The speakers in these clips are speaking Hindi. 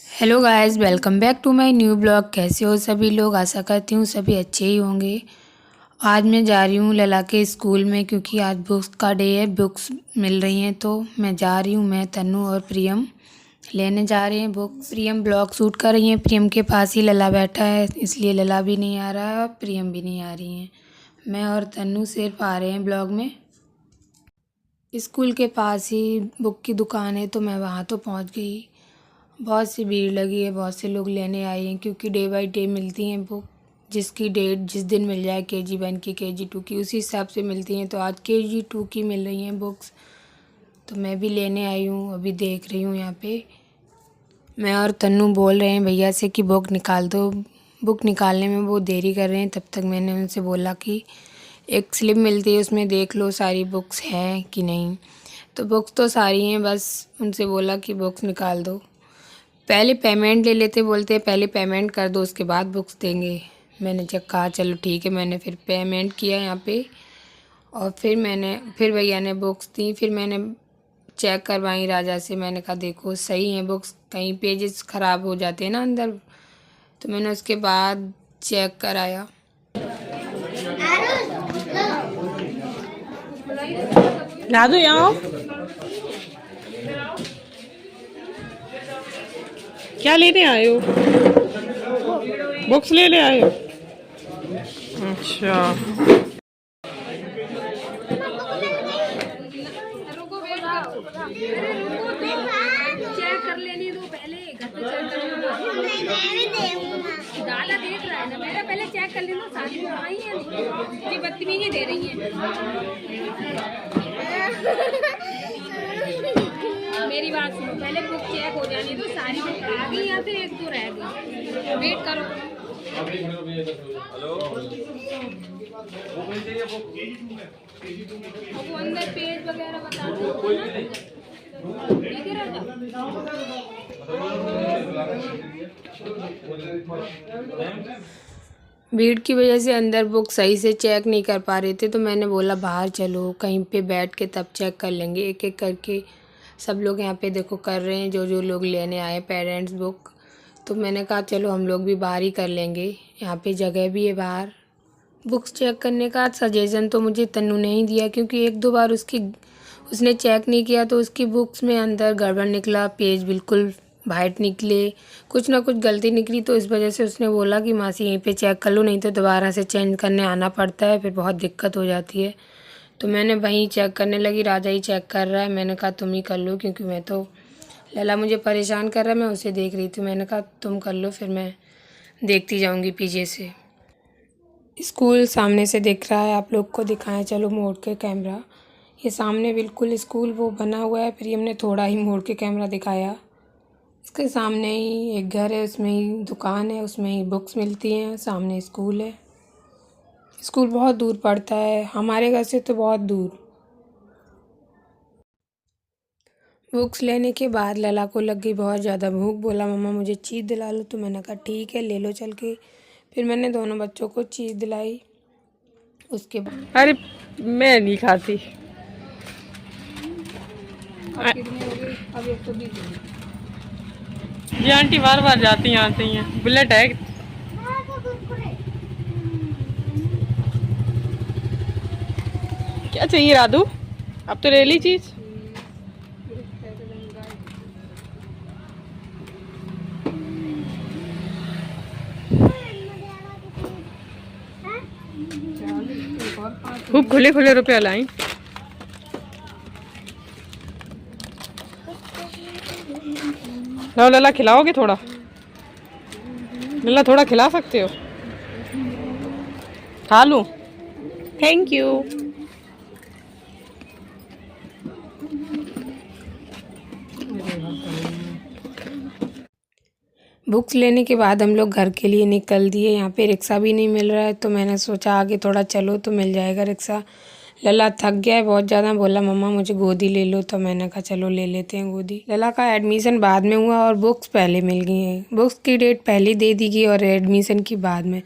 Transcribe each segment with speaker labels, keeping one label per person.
Speaker 1: Hello guys, welcome back to my new blog. कैसे हो सभी लोग? आशा करती हूँ सभी अच्छे ही होंगे। आज मैं जा रही हूँ लला के स्कूल में क्योंकि आज बुक्स का डे है। बुक्स मिल रही हैं तो मैं जा रही हूँ। मैं, तन्नू और प्रियम लेने जा रहे हैं बुक्स। प्रियम ब्लॉग शूट कर रही हैं। प्रियम के पास ही लला बैठा है, इसलिए लला भी नहीं आ रहा है और प्रियम भी नहीं आ रही हैं। मैं और तन्नू सिर्फ आ रहे हैं ब्लॉग में। स्कूल के पास ही बुक की दुकान है तो मैं वहाँ तो पहुँच गई। बहुत सी भीड़ लगी है, बहुत से लोग लेने आए हैं क्योंकि डे बाय डे मिलती हैं बुक। जिसकी डेट जिस दिन मिल जाए KG 1 की KG 2 की उसी हिसाब से मिलती हैं। तो आज KG 2 की मिल रही हैं बुक्स, तो मैं भी लेने आई हूँ। अभी देख रही हूँ यहाँ पे मैं और तन्नू बोल रहे हैं भैया से कि बुक निकाल दो। बुक निकालने में वो देरी कर रहे हैं। तब तक मैंने उनसे बोला कि एक स्लिप मिलती है, उसमें देख लो सारी बुक्स हैं कि नहीं। तो बुक्स तो सारी हैं, बस उनसे बोला कि बुक्स निकाल दो। पहले पेमेंट ले लेते, बोलते हैं पहले पेमेंट कर दो उसके बाद बुक्स देंगे। मैंने जब कहा चलो ठीक है, मैंने फिर पेमेंट किया यहाँ पे और फिर भैया ने बुक्स दी। फिर मैंने चेक करवाई राजा से। मैंने कहा देखो सही है बुक्स, कहीं पेजेस ख़राब हो जाते हैं ना अंदर। तो मैंने उसके बाद चेक कराया।
Speaker 2: ला दो यहाँ। क्या लेने आए हो? बुक्स लेने आए हो? अच्छा।
Speaker 1: चेक कर लेनी दो पहले, घर पे चेक कर डाला देख रहा है ना बेटा, पहले चेक कर लेना सारी बुक आई है। ये बदतमीजी दे रही है। मेरी बात सुनो, पहले बुक चेक हो जाने दो। सारी बुक आ गई या फिर एक दो रह गई, वेट करो। अब वो अंदर पेज वगैरह बता दो ठीक है राजा। भीड़ की वजह से अंदर बुक सही से चेक नहीं कर पा रहे थे, तो मैंने बोला बाहर चलो कहीं पे बैठ के तब चेक कर लेंगे एक एक करके। सब लोग यहाँ पे देखो कर रहे हैं, जो जो लोग लेने आए पेरेंट्स बुक। तो मैंने कहा चलो हम लोग भी बाहर ही कर लेंगे, यहाँ पे जगह भी है बाहर। बुक्स चेक करने का सजेशन तो मुझे तन्नू ने ही दिया क्योंकि एक दो बार उसने चेक नहीं किया तो उसकी बुक्स में अंदर गड़बड़ निकला, पेज बिल्कुल वाइट निकले, कुछ ना कुछ गलती निकली। तो इस वजह से उसने बोला कि मासी यहीं पे चेक कर लो, नहीं तो दोबारा से चेंज करने आना पड़ता है, फिर बहुत दिक्कत हो जाती है। तो मैंने वहीं चेक करने लगी। राजा ही चेक कर रहा है। मैंने कहा तुम ही कर लो क्योंकि मैं तो, लला मुझे परेशान कर रहा है, मैं उसे देख रही थी। मैंने कहा तुम कर लो, फिर मैं देखती जाऊँगी पीछे से। स्कूल सामने से दिख रहा है, आप लोग को दिखाएं चलो मोड़ के कैमरा। ये सामने बिल्कुल स्कूल वो बना हुआ है, फिर हमने थोड़ा ही मोड़ के कैमरा दिखाया। इसके सामने ही एक घर है, उसमें ही दुकान है, उसमें ही बुक्स मिलती हैं। सामने स्कूल है। स्कूल बहुत दूर पड़ता है हमारे घर से, तो बहुत दूर। बुक्स लेने के बाद लला को लग गई बहुत ज़्यादा भूख। बोला मम्मा मुझे चीज़ दिला लो। तो मैंने कहा ठीक है ले लो चल के। फिर मैंने दोनों बच्चों को चीज़ दिलाई। उसके बाद
Speaker 2: अरे मैं नहीं खाती।
Speaker 1: अब एक तो भी
Speaker 2: ये आंटी बार बार जाती हैं आती हैं। बुलेट है। क्या चाहिए राधू? अब तो ले ली चीज। खूब खुले खुले रुपया लाई। लो लला खिलाओगे थोड़ा? लला थोड़ा खिला सकते हो? खा लूं? Thank you.
Speaker 1: बुक्स लेने के बाद हम लोग घर के लिए निकल दिए। यहाँ पे रिक्शा भी नहीं मिल रहा है, तो मैंने सोचा आगे थोड़ा चलो तो मिल जाएगा रिक्शा। लला थक गया है बहुत ज़्यादा, बोला मम्मा मुझे गोदी ले लो। तो मैंने कहा चलो ले लेते हैं गोदी। लला का एडमिशन बाद में हुआ और बुक्स पहले मिल गई हैं। बुक्स की डेट पहले दे दी गई और एडमिशन की बाद में,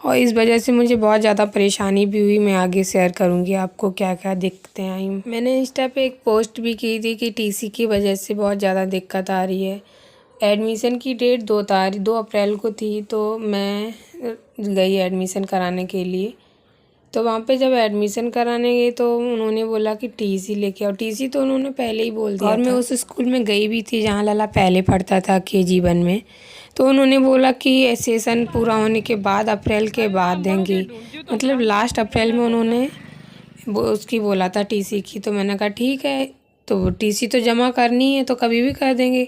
Speaker 1: और इस वजह से मुझे बहुत ज़्यादा परेशानी भी हुई। मैं आगे शेयर करूँगी आपको क्या क्या दिक्कतें आई। मैंने इंस्टा पे एक पोस्ट भी की थी कि TC की वजह से बहुत ज़्यादा दिक्कत आ रही है। एडमिशन की डेट 2 अप्रैल को थी, तो मैं गई एडमिशन कराने के लिए। तो वहाँ पे जब एडमिशन कराने गई तो उन्होंने बोला कि टीसी लेके आओ। टीसी तो उन्होंने पहले ही बोल दिया और मैं उस स्कूल में गई भी थी जहाँ लला पहले पढ़ता था, KG 1 में। तो उन्होंने बोला कि सेशन पूरा होने के बाद अप्रैल के बाद देंगे, मतलब लास्ट अप्रैल में उन्होंने उसकी बोला था टीसी की। तो मैंने कहा ठीक है, तो टीसी तो जमा करनी है तो कभी भी कर देंगे।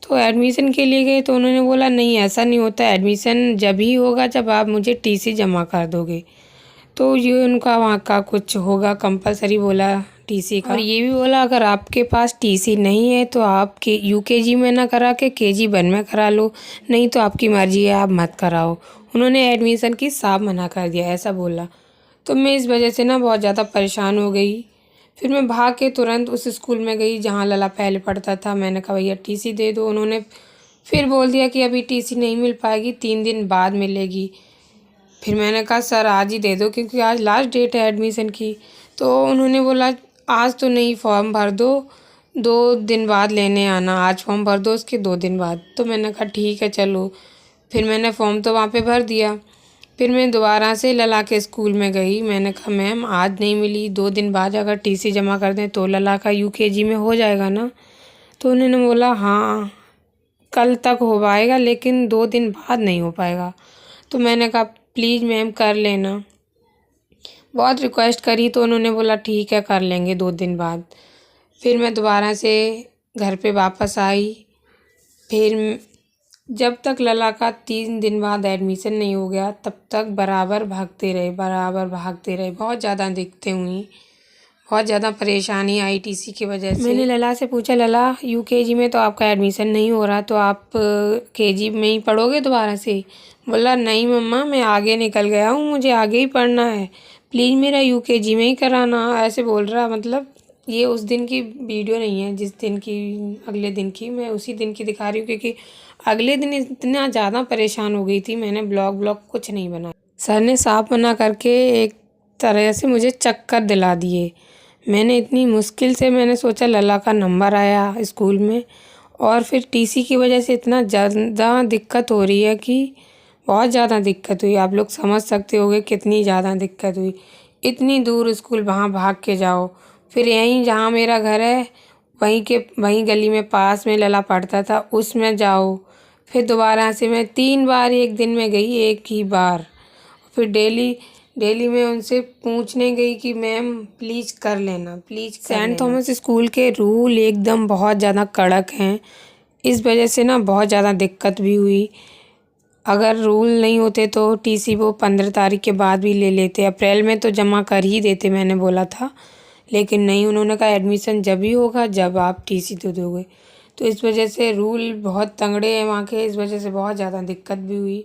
Speaker 1: तो एडमिशन के लिए गए तो उन्होंने बोला नहीं, ऐसा नहीं होता, एडमिशन जब ही होगा जब आप मुझे टीसी जमा कर दोगे। तो ये उनका वहाँ का कुछ होगा कंपलसरी बोला टीसी का। और ये भी बोला अगर आपके पास टीसी नहीं है तो आप UKG में ना करा के KG 1 में करा लो, नहीं तो आपकी मर्जी है, आप मत कराओ। उन्होंने एडमिशन की साफ मना कर दिया, ऐसा बोला। तो मैं इस वजह से ना बहुत ज़्यादा परेशान हो गई। फिर मैं भाग के तुरंत उस स्कूल में गई जहाँ लला पहले पढ़ता था। मैंने कहा भैया टीसी दे दो। उन्होंने फिर बोल दिया कि अभी टीसी नहीं मिल पाएगी, 3 दिन बाद मिलेगी। फिर मैंने कहा सर आज ही दे दो क्योंकि आज लास्ट डेट है एडमिशन की। तो उन्होंने बोला आज तो नहीं, फॉर्म भर दो, 2 दिन बाद लेने आना, आज फॉर्म भर दो उसके 2 दिन बाद। तो मैंने कहा ठीक है चलो। फिर मैंने फॉर्म तो वहाँ पे भर दिया। फिर मैं दोबारा से लला के स्कूल में गई। मैंने कहा मैम आज नहीं मिली, 2 दिन बाद अगर टीसी जमा कर दें तो लला का UKG में हो जाएगा ना। तो उन्होंने बोला हाँ कल तक हो पाएगा लेकिन 2 दिन बाद नहीं हो पाएगा। तो मैंने कहा प्लीज़ मैम कर लेना। बहुत रिक्वेस्ट करी तो उन्होंने बोला ठीक है कर लेंगे 2 दिन बाद। फिर मैं दोबारा से घर पे वापस आई। फिर जब तक लला का 3 दिन बाद एडमिशन नहीं हो गया तब तक बराबर भागते रहे। बहुत ज़्यादा दिक्कतें हुई, बहुत ज़्यादा परेशानी आई टीसी की वजह से। मैंने लला से पूछा लला UKG में तो आपका एडमिशन नहीं हो रहा, तो आप KG में ही पढ़ोगे दोबारा से? बोला नहीं मम्मा मैं आगे निकल गया हूँ, मुझे आगे ही पढ़ना है, प्लीज़ मेरा UKG में ही कराना। ऐसे बोल रहा। मतलब ये उस दिन की वीडियो नहीं है जिस दिन की, अगले दिन की, मैं उसी दिन की दिखा रही हूँ क्योंकि अगले दिन इतना ज़्यादा परेशान हो गई थी मैंने ब्लॉग कुछ नहीं बनाया। सर ने साफ मना करके एक तरह से मुझे चक्कर दिला दिए। मैंने इतनी मुश्किल से मैंने सोचा लला का नंबर आया स्कूल में, और फिर टीसी की वजह से इतना ज़्यादा दिक्कत हो रही है कि बहुत ज़्यादा दिक्कत हुई। आप लोग समझ सकते होगे कितनी ज़्यादा दिक्कत हुई। इतनी दूर स्कूल वहाँ भाग के जाओ, फिर यहीं जहाँ मेरा घर है वहीं गली में पास में लला पढ़ता था उसमें जाओ। फिर दोबारा से मैं 3 बार एक दिन में गई, एक ही बार। फिर डेली मैं उनसे पूछने गई कि मैम प्लीज़ कर लेना, प्लीज़। सेंट थॉमस स्कूल के रूल एकदम बहुत ज़्यादा कड़क हैं, इस वजह से ना बहुत ज़्यादा दिक्कत भी हुई। अगर रूल नहीं होते तो टीसी वो 15 तारीख के बाद भी ले लेते, अप्रैल में तो जमा कर ही देते मैंने बोला था, लेकिन नहीं, उन्होंने कहा एडमिशन जब ही होगा जब आप टीसी तो दोगे। तो इस वजह से रूल बहुत तगड़े हैं वहाँ के, इस वजह से बहुत ज़्यादा दिक्कत भी हुई।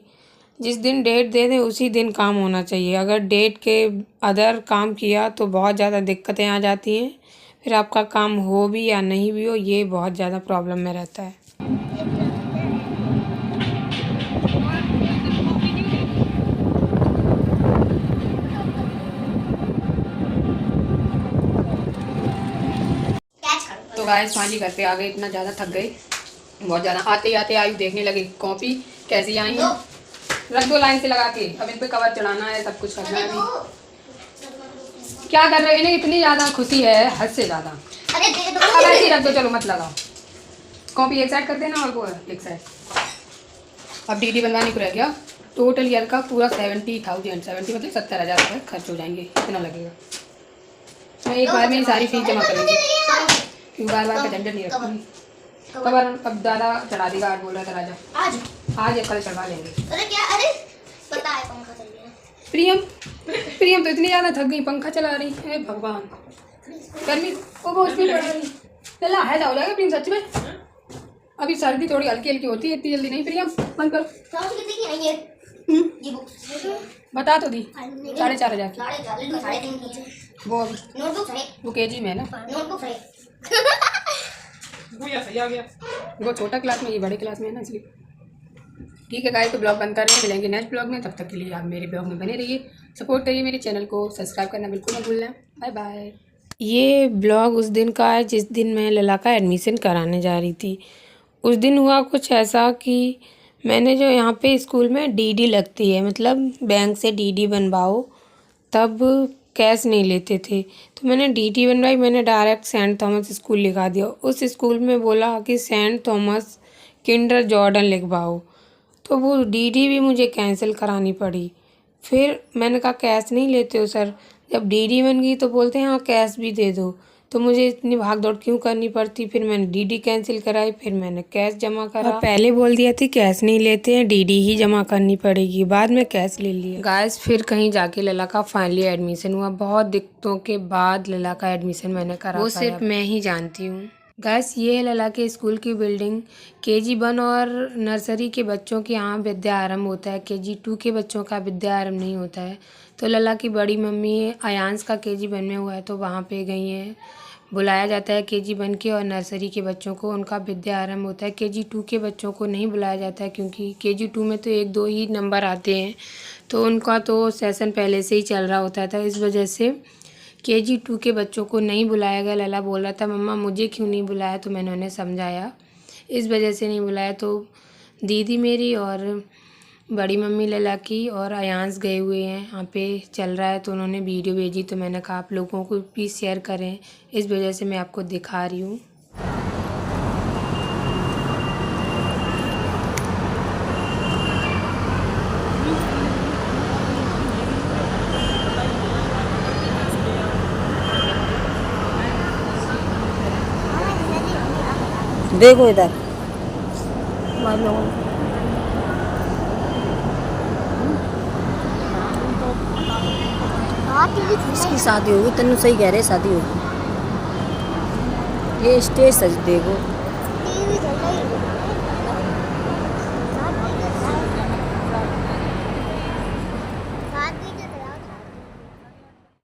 Speaker 1: जिस दिन डेट दे दें उसी दिन काम होना चाहिए, अगर डेट के अदर काम किया तो बहुत ज़्यादा दिक्कतें आ जाती हैं। फिर आपका काम हो भी या नहीं भी हो, ये बहुत ज़्यादा प्रॉब्लम में रहता है।
Speaker 2: तो गाइस फाइनली घर पे आ गए, इतना ज़्यादा थक गए, बहुत ज़्यादा। आते आते आयु देखने लगे कॉपी कैसी आई है, रख दो लाइन से लगा के। अब इन पे कवर चढ़ाना है, सब कुछ करना है। अभी क्या कर रहे हैं, इन्हें इतनी ज़्यादा खुशी है हद से ज़्यादा। अब ऐसे ही रख दो, चलो मत लगाओ। कॉपी एक साइड कर देना और वो एक साइड। अब DD बनवाने को रह गया। टोटल ईयर का पूरा 70,000 मतलब 70,000 रुपये खर्च हो जाएंगे, इतना लगेगा। मैं एक बार में सारी फीस जमा करूँगी क्योंकि बार का झंझट नहीं रखूँगी। कबर अब दादा चढ़ा देगा, आज बोल रहा था राजा आज या कल चढ़वा लेंगे।
Speaker 3: अरे क्या, अरे पता है पंखा चल गया।
Speaker 2: प्रियम तो इतनी ज़्यादा थक गई, पंखा चला रही है। भगवान गर्मी वो बहुत भी पड़ रही है, हैजा हो जाएगा प्रियम सच में। अभी सर्दी थोड़ी हल्की हल्की होती है, इतनी जल्दी नहीं। प्रियम बंद करो।
Speaker 3: कितने की है ये बुक?
Speaker 2: बता तो दी 4,500 की।
Speaker 3: 3.5 की
Speaker 2: वो
Speaker 3: नोटबुक
Speaker 2: वो KG में है ना,
Speaker 3: नोटबुक है।
Speaker 2: सही आ गया। वो छोटा क्लास में, ये बड़े क्लास में है ना, इसलिए। ठीक है गाइस, तो ब्लॉग बंद कर रहे हैं, मिलेंगे नेक्स्ट ब्लॉग में। तब तक के लिए आप मेरे ब्लॉग में बने रहिए, सपोर्ट करिए मेरे चैनल को, सब्सक्राइब करना बिल्कुल मत भूलना। Bye bye. ये ब्लॉग उस दिन का है जिस दिन मैं लला का एडमिशन कराने जा रही थी।
Speaker 1: उस दिन हुआ कुछ ऐसा कि मैंने जो यहाँ पे स्कूल में डीडी लगती है, मतलब बैंक से डीडी बनवाओ, तब कैश नहीं लेते थे, तो मैंने डीडी बनवाई। मैंने डायरेक्ट सेंट थॉमस स्कूल लिखा दिया। उस स्कूल में बोला कि सेंट थॉमस किंडर जॉर्डन लिखवाओ, तो वो डीडी भी मुझे कैंसिल करानी पड़ी। फिर मैंने कहा कैश नहीं लेते हो सर? जब डीडी बन गई तो बोलते हैं हाँ कैश भी दे दो, तो मुझे इतनी भाग दौड़ क्यों करनी पड़ती। फिर मैंने डीडी कैंसिल कराई, फिर मैंने कैश जमा करा। और पहले बोल दिया थी कैश नहीं लेते हैं, डीडी ही जमा करनी पड़ेगी, बाद में कैश ले लिया। गाइस फिर कहीं जाके लला का फाइनली एडमिशन हुआ। बहुत दिक्कतों के बाद लला का एडमिशन मैंने करा, वो सिर्फ मैं ही जानती हूँ। गाइस ये है लला के स्कूल की बिल्डिंग। KG 1 और नर्सरी के बच्चों के यहाँ विद्या आरंभ होता है, KG 2 के बच्चों का विद्या आरंभ नहीं होता है। तो लला की बड़ी मम्मी अयांश का KG 1 में हुआ है, तो वहाँ पे गई हैं। बुलाया जाता है KG 1 के और नर्सरी के बच्चों को, उनका विद्या आरंभ होता है। KG 2 के बच्चों को नहीं बुलाया जाता है, क्योंकि KG 2 में तो 1-2 ही नंबर आते हैं, तो उनका तो सेशन पहले से ही चल रहा होता था। इस वजह से KG 2 के बच्चों को नहीं बुलाया गया। लला बोल रहा था मम्मा मुझे क्यों नहीं बुलाया, तो मैंने उन्हें समझाया इस वजह से नहीं बुलाया। तो दीदी मेरी और बड़ी मम्मी लला की और अयांश गए हुए हैं, यहाँ पे चल रहा है, तो उन्होंने वीडियो भेजी, तो मैंने कहा आप लोगों को प्लीज़ शेयर करें, इस वजह से मैं आपको दिखा रही हूँ।
Speaker 4: देखो इधर इसकी शादी होगी, तेन सही कह रहे शादी होगी। ये स्टेज सज देखो।